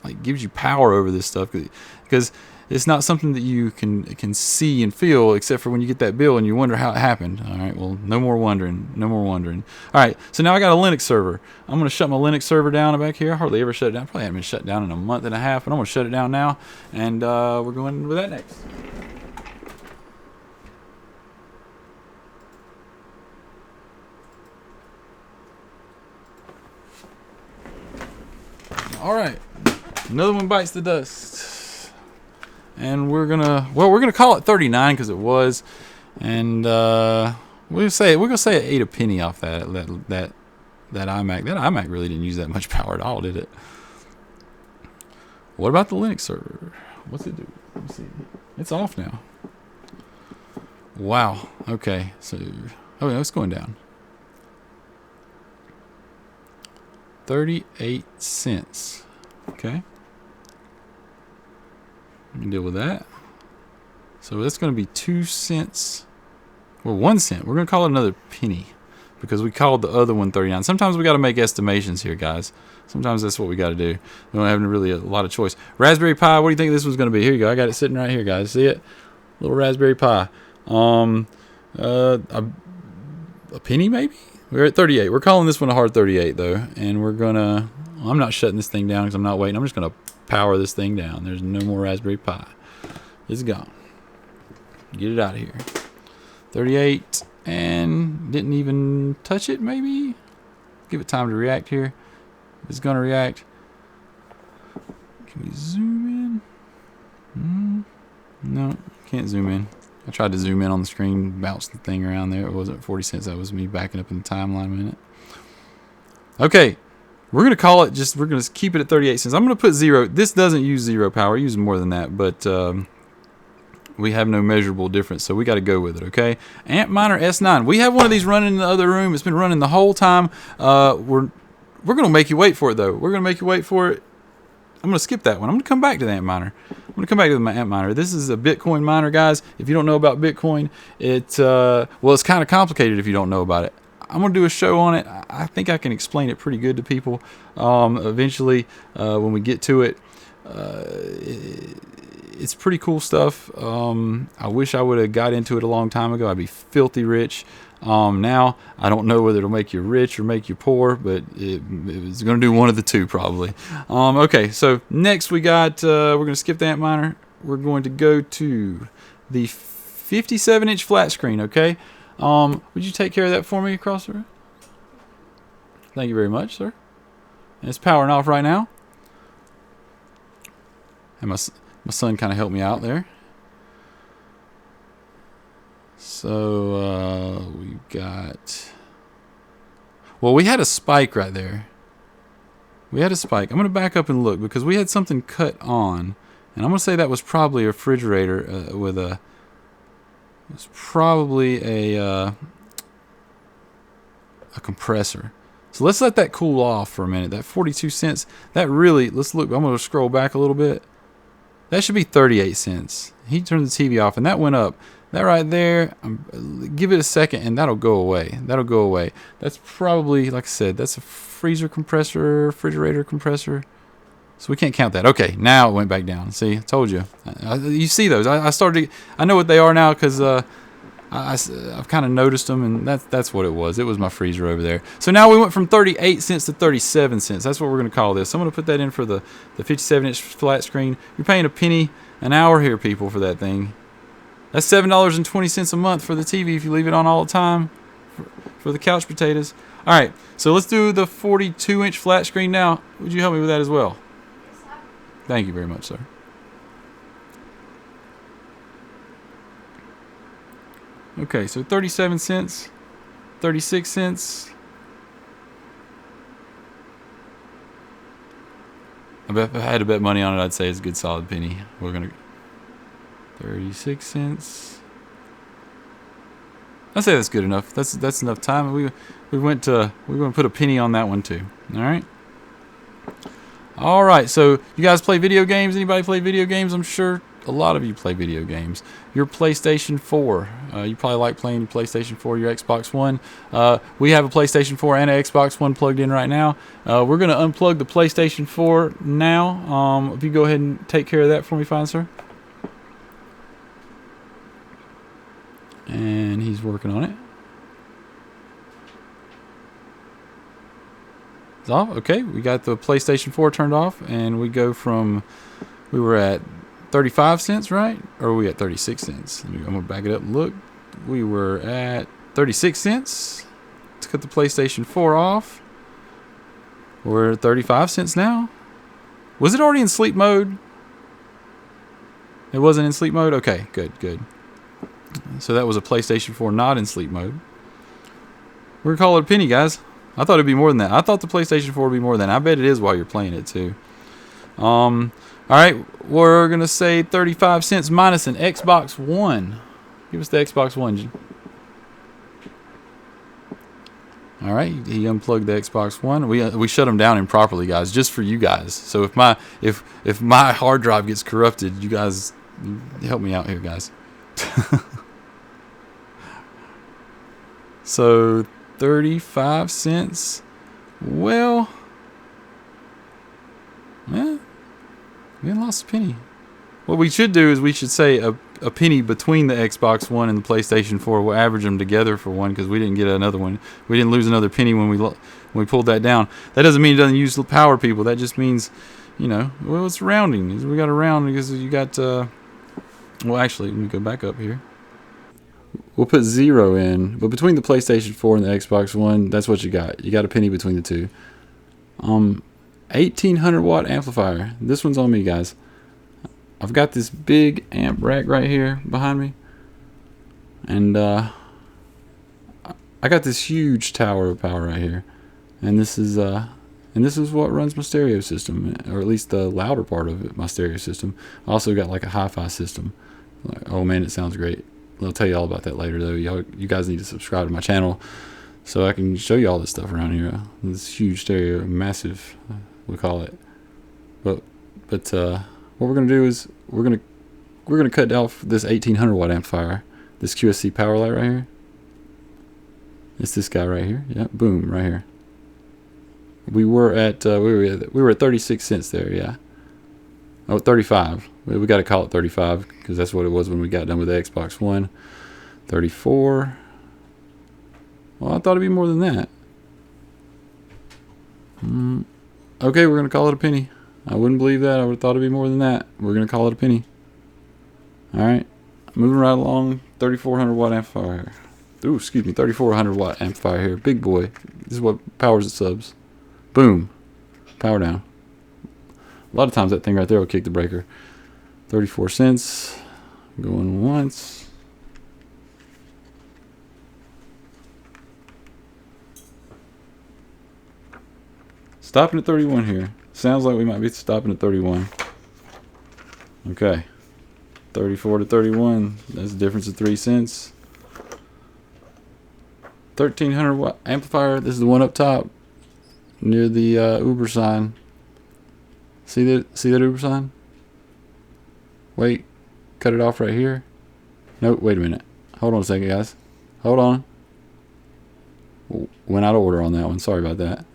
like gives you power over this stuff because it's not something that you can see and feel except for when you get that bill and you wonder how it happened. All right, well, no more wondering. All right, so now I got a Linux server. I'm going to shut my Linux server down back here. I hardly ever shut it down. Probably haven't been shut down in a month and a half, but I'm going to shut it down now, and we're going with that next. All right, another one bites the dust, and we're gonna call it 39 because it was, and we're gonna say it ate a penny off that iMac. That iMac really didn't use that much power at all, did it? What about the Linux server? What's it do? Let me see. It's off now. Wow. Okay. So, oh no, it's going down. 38 cents. Okay. We can deal with that. So that's going to be 2 cents. Well, 1 cent. We're going to call it another penny because we called the other one 39. Sometimes we got to make estimations here, guys. Sometimes that's what we got to do. We don't have really a lot of choice. Raspberry Pi. What do you think this was going to be? Here you go. I got it sitting right here, guys. See it? Little Raspberry Pi. A penny maybe? We're at 38. We're calling this one a hard 38 though, and we're gonna. I'm not shutting this thing down because I'm not waiting. I'm just gonna power this thing down. There's no more Raspberry Pi. It's gone. Get it out of here. 38 and didn't even touch it. Maybe give it time to react here. It's gonna react. Can we zoom in? No, can't zoom in. I tried to zoom in on the screen, bounce the thing around there. It wasn't 40 cents. That was me backing up in the timeline a minute. Okay, we're going to call it we're going to keep it at 38 cents. I'm going to put 0. This doesn't use 0 power. It uses more than that, but we have no measurable difference, so we got to go with it, okay? Antminer S9. We have one of these running in the other room. It's been running the whole time. We're going to make you wait for it, though. We're going to make you wait for it. I'm going to skip that one. I'm going to come back to the Antminer. I'm going to come back to the Antminer. This is a Bitcoin miner, guys. If you don't know about Bitcoin, it's kind of complicated if you don't know about it. I'm going to do a show on it. I think I can explain it pretty good to people eventually when we get to it. It's pretty cool stuff. I wish I would have got into it a long time ago. I'd be filthy rich. Now I don't know whether it'll make you rich or make you poor, but it's going to do one of the two probably. Okay, so next we got we're going to skip the Antminer. We're going to go to the 57-inch flat screen. Okay, would you take care of that for me across the room? Thank you very much, sir. And it's powering off right now. And my son kind of helped me out there. So we got. Well, we had a spike right there. We had a spike. I'm going to back up and look because we had something cut on, and I'm going to say that was probably a refrigerator with a. It's probably a compressor. So let's let that cool off for a minute. That 42 cents. That really. Let's look. I'm going to scroll back a little bit. That should be 38 cents. He turned the TV off, and that went up. That right there, give it a second, and that'll go away. That'll go away. That's probably, like I said, that's a freezer compressor, refrigerator compressor. So we can't count that. Okay, now it went back down. See, I told you. You see those? I started. I know what they are now because I've kind of noticed them, and that's what it was. It was my freezer over there. So now we went from 38 cents to 37 cents. That's what we're going to call this. I'm going to put that in for the 57-inch flat screen. You're paying a penny an hour here, people, for that thing. That's $7.20 a month for the TV if you leave it on all the time for the couch potatoes. All right, so let's do the 42-inch flat screen now. Would you help me with that as well? Thank you very much, sir. Okay, so 37 cents, 36 cents. I bet if I had to bet money on it, I'd say it's a good solid penny. We're gonna 36 cents. I'd say that's good enough. That's enough time. We're gonna put a penny on that one too. All right. So you guys play video games? Anybody play video games? I'm sure a lot of you play video games. Your PlayStation 4. You probably like playing your PlayStation 4, your Xbox One. We have a PlayStation 4 and an Xbox One plugged in right now. We're going to unplug the PlayStation 4 now. If you go ahead and take care of that for me, fine, sir. And he's working on it. It's off. Okay, we got the PlayStation 4 turned off, and we go from, we were at 35 cents, right? Or were we at 36 cents? I'm going to back it up and look. We were at 36 cents. Let's cut the PlayStation 4 off. We're at 35 cents now. Was it already in sleep mode? It wasn't in sleep mode? Okay, good. So that was a PlayStation 4 not in sleep mode. We're going to call it a penny, guys. I thought it'd be more than that. I thought the PlayStation 4 would be more than that. I bet it is while you're playing it, too. All right, we're going to say 35 cents minus an Xbox One. Give us the Xbox One. All right, he unplugged the Xbox One. We shut him down improperly, guys, just for you guys. So if my hard drive gets corrupted, you guys help me out here, guys. So 35 cents. Well, we lost a penny. What we should do is we should say a penny between the Xbox One and the PlayStation 4. We'll average them together for one because we didn't get another one. We didn't lose another penny when we pulled that down. That doesn't mean it doesn't use the power, people. That just means, well, it's rounding. We got a round because you got. Well, actually, let me go back up here. We'll put 0 in, but between the PlayStation 4 and the Xbox One, that's what you got. You got a penny between the two. 1800 watt amplifier. This one's on me, guys. I've got this big amp rack right here behind me, and I got this huge tower of power right here, and this is what runs my stereo system, or at least the louder part of it, my stereo system. I also got like a hi-fi system. Oh man, it sounds great. I'll tell you all about that later, though. You guys need to subscribe to my channel so I can show you all this stuff around here. This huge stereo, massive, we call it. But what we're gonna do is we're gonna cut off this 1800 watt amplifier, this QSC power light right here. It's this guy right here. Yeah, boom, right here. We were at 36 cents there. Yeah. Oh, 35. We got to call it 35 because that's what it was when we got done with the Xbox One. 34. Well, I thought it'd be more than that. Okay, we're going to call it a penny. I wouldn't believe that. I would have thought it'd be more than that. We're going to call it a penny. All right. Moving right along. 3400 watt amplifier. Ooh, excuse me. 3400 watt amplifier here. Big boy. This is what powers the subs. Boom. Power down. A lot of times that thing right there will kick the breaker. 34 cents. Going once. Stopping at 31 here. Sounds like we might be stopping at 31. Okay. 34 to 31. That's a difference of 3 cents. 1300 watt amplifier. This is the one up top near the Uber sign. See that Uber sign? Wait, cut it off right here. Nope, wait a minute. Hold on a second, guys. Hold on. Went out of order on that one. Sorry about that.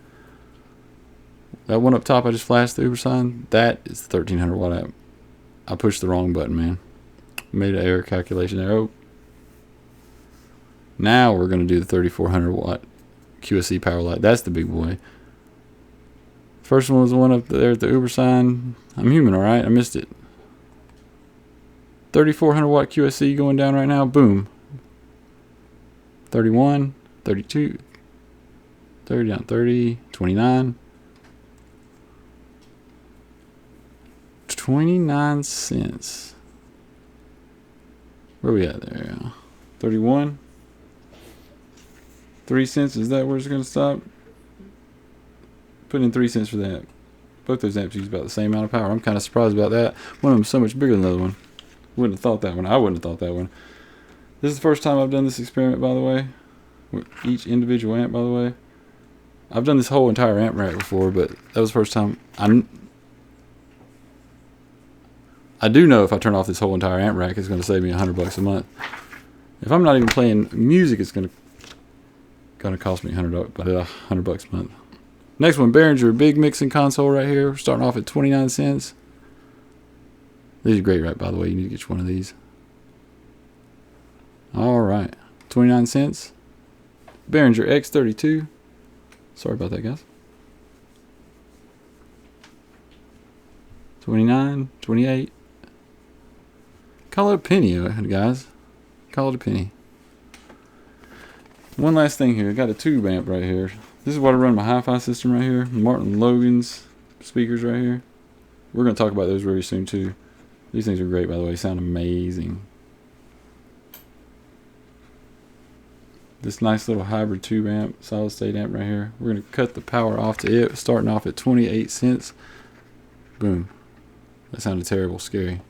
That one up top I just flashed the Uber sign, that is the 1300 watt app. I pushed the wrong button, man. Made an error calculation there. Oh. Now we're going to do the 3400 watt QSC power light. That's the big boy. First one was the one up there at the Uber sign. I'm human, alright? I missed it. 3400 watt QSC going down right now. Boom. 31, 32, 30 down 30, 29. 29 cents. Where we at there? 31. 3 cents. Is that where it's going to stop? Put in 3 cents for that. Both those amps use about the same amount of power. I'm kind of surprised about that. One of them's so much bigger than the other one. Wouldn't have thought that one. I wouldn't have thought that one. This is the first time I've done this experiment, by the way. With each individual amp, by the way. I've done this whole entire amp rack before, but that was the first time. I do know if I turn off this whole entire amp rack, it's going to save me $100 a month. If I'm not even playing music, it's going to cost me $100 a month. Next one, Behringer big mixing console right here. We're starting off at 29 cents. These are great, right? By the way, you need to get you one of these. All right, 29 cents. Behringer X32. Sorry about that, guys. 29, 28. Call it a penny, guys. Call it a penny. One last thing here. I got a tube amp right here. This is what I run my hi-fi system right here. Martin Logan's speakers right here. We're going to talk about those very soon too. These things are great, by the way. Sound amazing. This nice little hybrid tube amp, solid state amp right here. We're going to cut the power off to it, starting off at 28 cents. Boom. That sounded terrible, scary.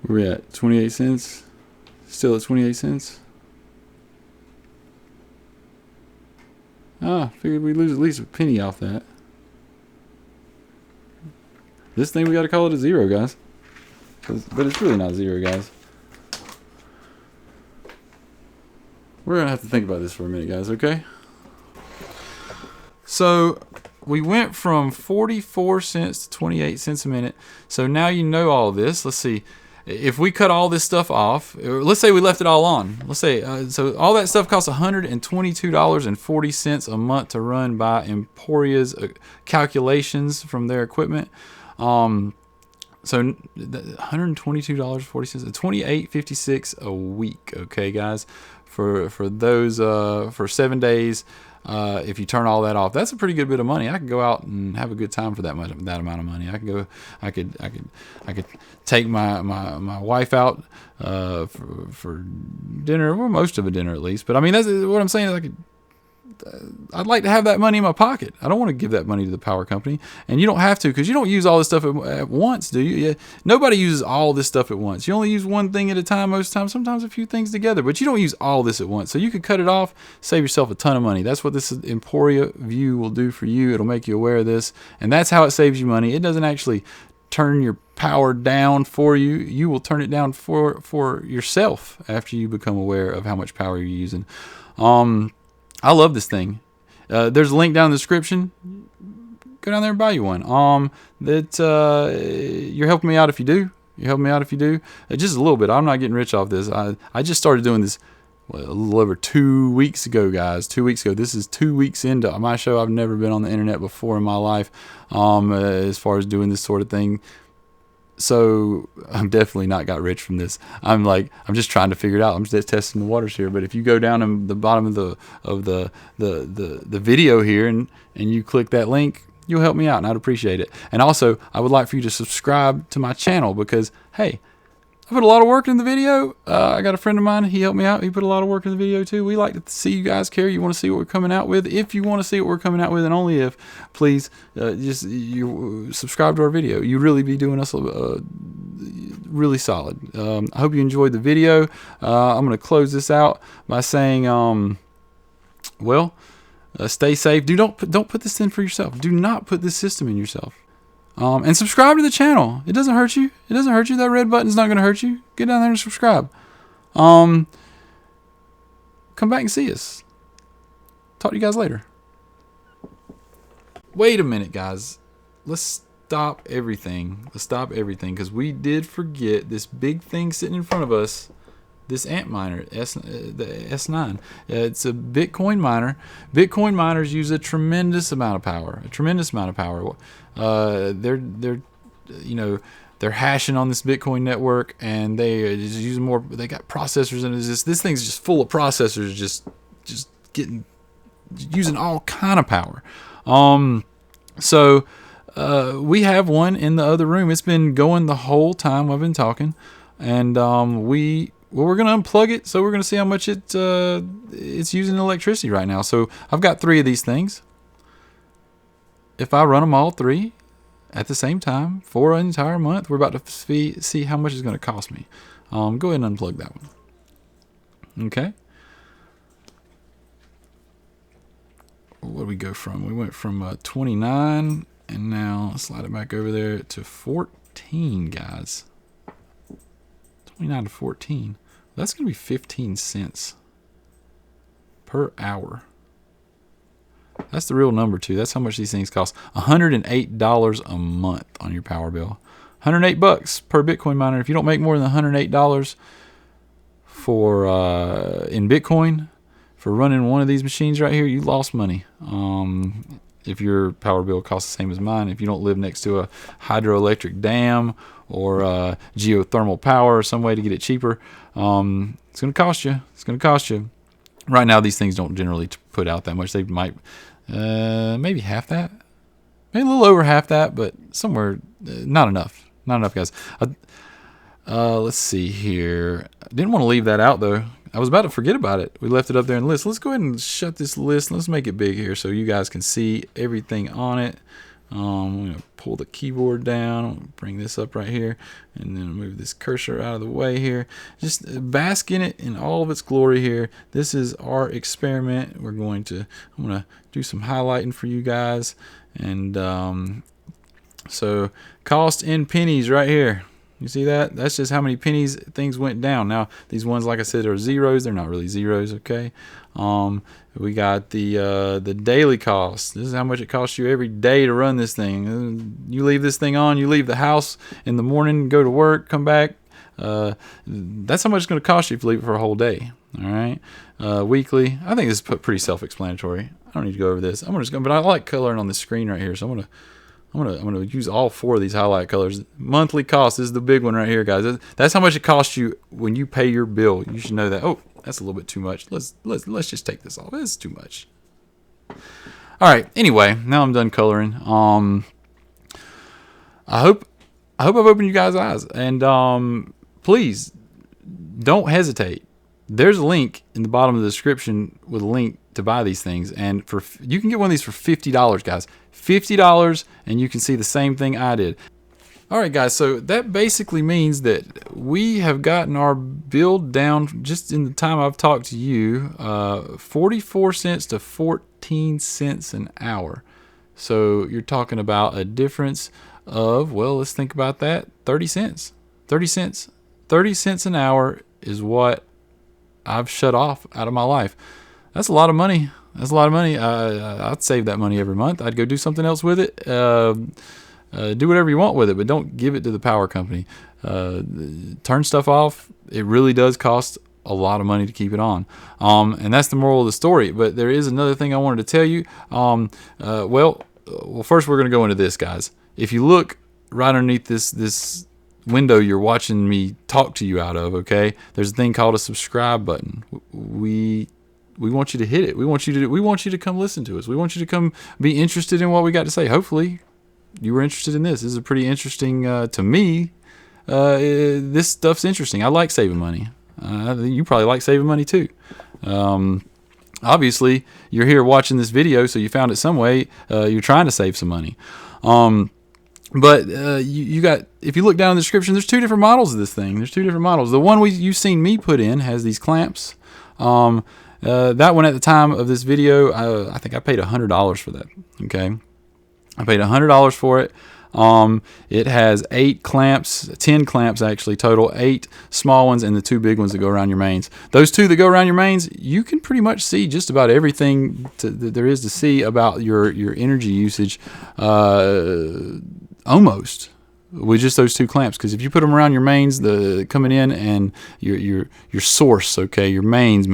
Where we at? 28 cents? Still at 28 cents? Figured we'd lose at least a penny off that. This thing, we got to call it a zero, guys. But it's really not zero, guys. We're going to have to think about this for a minute, guys, okay? So we went from 44 cents to 28 cents a minute. So now you know all this. Let's see. If we cut all this stuff off, let's say we left it all on. Let's say, so all that stuff costs $122.40 a month to run by Emporia's calculations from their equipment. So $122.40, $28.56 a week. Okay, guys, for those for 7 days. If you turn all that off, that's a pretty good bit of money. I could go out and have a good time for that amount of money. I could take my wife out for dinner, or most of a dinner at least. But I mean, that's what I'm saying. I'd like to have that money in my pocket. I don't want to give that money to the power company, and you don't have to, because you don't use all this stuff at once, do you? Yeah. Nobody uses all this stuff at once. You only use one thing at a time most times, sometimes a few things together, but you don't use all this at once. So you could cut it off, save yourself a ton of money. That's what this Emporia VUE will do for you. It'll make you aware of this, and that's how it saves you money. It doesn't actually turn your power down for you. You will turn it down for yourself after you become aware of how much power you're using. I love this thing. There's a link down in the description. Go down there and buy you one. You're helping me out if you do. Just a little bit. I'm not getting rich off this. I just started doing this a little over 2 weeks ago, guys. 2 weeks ago. This is 2 weeks into my show. I've never been on the internet before in my life, as far as doing this sort of thing. So I'm definitely not got rich from this. I'm just trying to figure it out. I'm just testing the waters here. But if you go down in the bottom of the video here and you click that link, you'll help me out, and I'd appreciate it. And also, I would like for you to subscribe to my channel, because hey, I put a lot of work in the video. I got a friend of mine. He helped me out. He put a lot of work in the video too. We like to see you guys care. You want to see what we're coming out with. If you want to see what we're coming out with, and only if, please just you subscribe to our video. You really be doing us really solid. I hope you enjoyed the video. I'm going to close this out by saying, well, Stay safe. Don't put this in for yourself. Do not put this system in yourself. And subscribe to the channel. It doesn't hurt you. It doesn't hurt you. That red button's not going to hurt you. Get down there and subscribe. Come back and see us. Talk to you guys later. Wait a minute, guys. Let's stop everything. Because we did forget this big thing sitting in front of us. This ant miner, the S9. It's a Bitcoin miner. Bitcoin miners use a tremendous amount of power. They're hashing on this Bitcoin network, and they are just using more. They got processors, and this thing's just full of processors, just using all kind of power. So we have one in the other room. It's been going the whole time I've been talking, and we're going to unplug it, so we're going to see how much it's using electricity right now. So I've got 3 of these things. If I run them all 3 at the same time for an entire month, we're about to see how much it's going to cost me. Go ahead and unplug that one. Okay. What did we go from? We went from 29, and now slide it back over there to 14, guys. 29 to 14. That's going to be 15 cents per hour. That's the real number, too. That's how much these things cost. $108 a month on your power bill. $108 per Bitcoin miner. If you don't make more than $108 for in Bitcoin for running one of these machines right here, you lost money. If your power bill costs the same as mine, if you don't live next to a hydroelectric dam or geothermal power or some way to get it cheaper, it's going to cost you. Right now, these things don't generally put out that much. They might maybe half that, maybe a little over half that, but somewhere not enough, guys. Let's see here. I didn't want to leave that out though. I was about to forget about it. We left it up there in the list. Let's go ahead and shut this list. Let's make it big here so you guys can see everything on it. I'm going to pull the keyboard down, bring this up right here, and then move this cursor out of the way here. Just bask in it in all of its glory here. This is our experiment. I'm going to do some highlighting for you guys. And so cost in pennies right here. You see that? That's just how many pennies things went down. Now, these ones, like I said, are zeros. They're not really zeros, okay? We got the daily cost. This is how much it costs you every day to run this thing. You leave this thing on. You leave the house in the morning, go to work, come back. That's how much it's going to cost you if you leave it for a whole day. All right? Weekly. I think this is pretty self-explanatory. I don't need to go over this. But I like coloring on the screen right here, so I'm gonna use all 4 of these highlight colors. Monthly cost is the big one right here, guys. That's how much it costs you when you pay your bill. You should know that. Oh, that's a little bit too much. Let's just take this off. It's too much. All right. Anyway, now I'm done coloring. I hope I've opened you guys' eyes, and please don't hesitate. There's a link in the bottom of the description with a link to buy these things, and you can get one of these for $50, guys. $50, and you can see the same thing I did. All right, guys, so that basically means that we have gotten our bill down just in the time I've talked to you, 44 cents to 14 cents an hour. So you're talking about a difference of, well, let's think about that, 30 cents. 30 cents an hour is what I've shut off out of my life. That's a lot of money. I'd save that money every month. I'd go do something else with it. Do whatever you want with it, but don't give it to the power company. Turn stuff off. It really does cost a lot of money to keep it on. And that's the moral of the story. But there is another thing I wanted to tell you. Well, first we're going to go into this, guys. If you look right underneath this window you're watching me talk to you out of, okay, there's a thing called a subscribe button. We want you to hit it. We want you to come listen to us. We want you to come be interested in what we got to say. Hopefully you were interested in this. This is a pretty interesting, to me, this stuff's interesting. I like saving money. You probably like saving money too. Obviously you're here watching this video, so you found it some way. You're trying to save some money. But you got, if you look down in the description, there's 2 different models of this thing. There's 2 different models. The one you've seen me put in has these clamps. That one at the time of this video, I think I paid $100 for that. Okay, I paid $100 for it. It has 8 clamps, 10 clamps actually total, 8 small ones and the 2 big ones that go around your mains. Those 2 that go around your mains, you can pretty much see just about everything that there is to see about your energy usage, almost, with just those 2 clamps. Because if you put them around your mains, the coming in and your source, okay, your mains,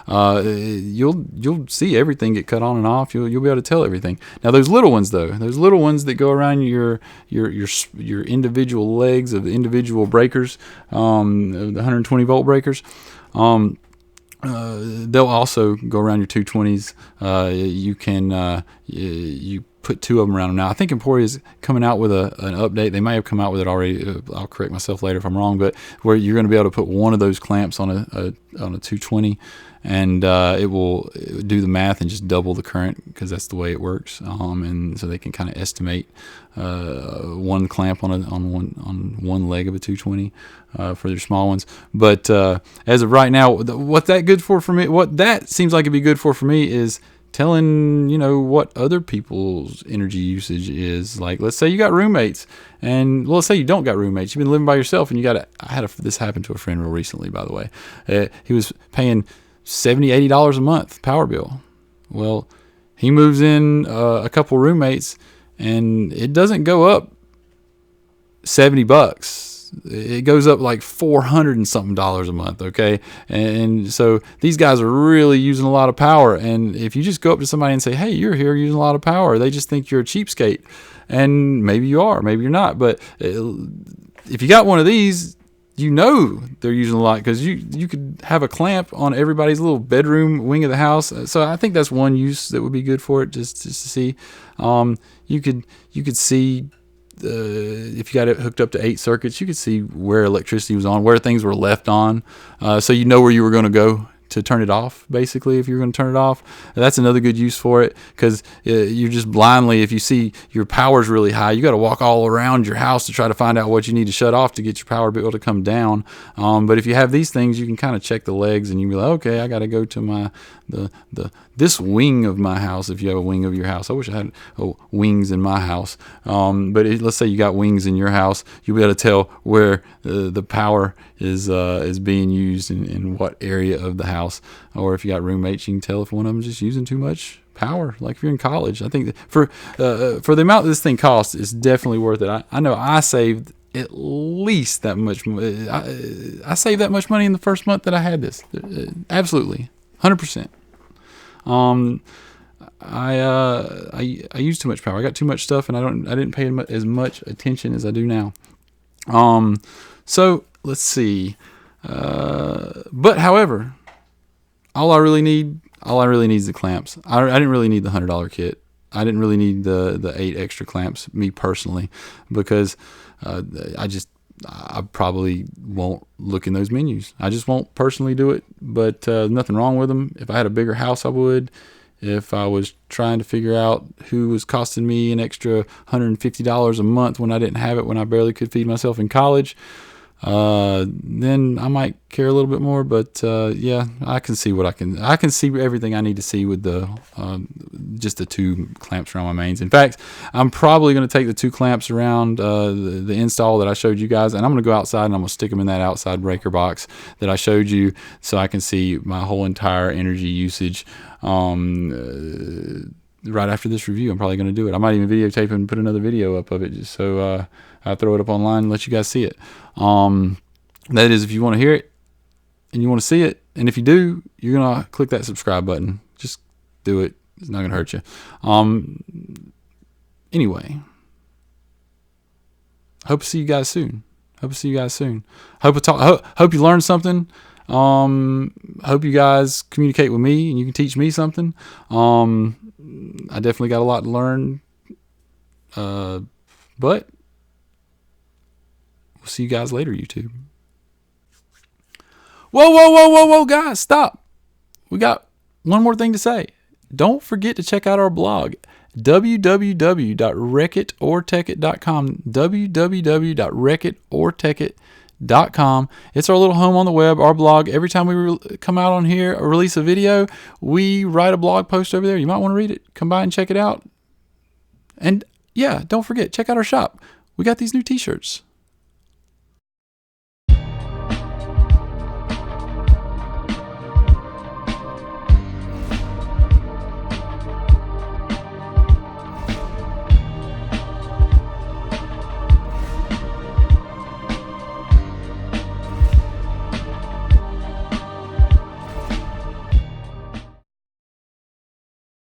you'll see everything get cut on and off. You'll be able to tell everything. Now those little ones though, those little ones that go around your individual legs of the individual breakers, the 120 volt breakers, they'll also go around your 220s. You put 2 of them around them. Now I think Emporia is coming out with an update. They may have come out with it already. I'll correct myself later if I'm wrong, but where you're going to be able to put one of those clamps on a 220, and it will do the math and just double the current, because that's the way it works. And so they can kind of estimate one clamp on one leg of a 220 for their small ones. But as of right now, what that seems like it'd be good for me is telling, what other people's energy usage is. Like, let's say you got roommates, and let's say you don't got roommates. You've been living by yourself, and this happened to a friend real recently, by the way. He was paying $70, $80 a month power bill. Well, he moves in a couple roommates, and it doesn't go up $70. It goes up like $400 and something a month, okay? And so these guys are really using a lot of power. And if you just go up to somebody and say, hey, you're here using a lot of power, they just think you're a cheapskate. And maybe you are, maybe you're not. But if you got one of these, they're using a lot, because you could have a clamp on everybody's little bedroom wing of the house. So I think that's one use that would be good for it, just to see. You could see, if you got it hooked up to 8 circuits, you could see where electricity was on, where things were left on, so you know where you were going to go to turn it off, basically, if you're going to turn it off. That's another good use for it, because you're just blindly, if you see your power's really high, you got to walk all around your house to try to find out what you need to shut off to get your power bill to come down. But if you have these things, you can kind of check the legs, and you can be like, okay, I got to go to this wing of my house. If you have a wing of your house, I wish I had wings in my house. But let's say you got wings in your house, you'll be able to tell where the power is being used in what area of the house. Or if you got roommates, you can tell if one of them is just using too much power. Like if you're in college, I think for the amount that this thing costs, it's definitely worth it. I know I saved at least that much. I saved that much money in the first month that I had this. Absolutely, 100%. I used too much power. I got too much stuff, and I didn't pay as much attention as I do now. So let's see. But however, all I really need is the clamps. I didn't really need the $100 kit. I didn't really need the 8 extra clamps, me personally, because I probably won't look in those menus. I just won't personally do it, but nothing wrong with them. If I had a bigger house, I would. If I was trying to figure out who was costing me an extra $150 a month when I didn't have it, when I barely could feed myself in college, then I might care a little bit more. But yeah, I can see I can see everything I need to see with the just the 2 clamps around my mains. In fact, I'm probably going to take the 2 clamps around the install that I showed you guys, and I'm going to go outside and I'm going to stick them in that outside breaker box that I showed you, so I can see my whole entire energy usage. Right after this review, I'm probably going to do it. I might even videotape and put another video up of it, just so I'll throw it up online and let you guys see it. That is, if you want to hear it and you want to see it, and if you do, you're going to click that subscribe button. Just do it. It's not going to hurt you. Anyway, hope to see you guys soon. Hope you learned something. Hope you guys communicate with me and you can teach me something. I definitely got a lot to learn. But we'll see you guys later, YouTube. Whoa, guys, stop. We got one more thing to say. Don't forget to check out our blog, www.wreckitortechit.com, www.wreckitortechit.com. It's our little home on the web, our blog. Every time we come out on here or release a video, we write a blog post over there. You might want to read it. Come by and check it out. And yeah, don't forget, check out our shop. We got these new t-shirts.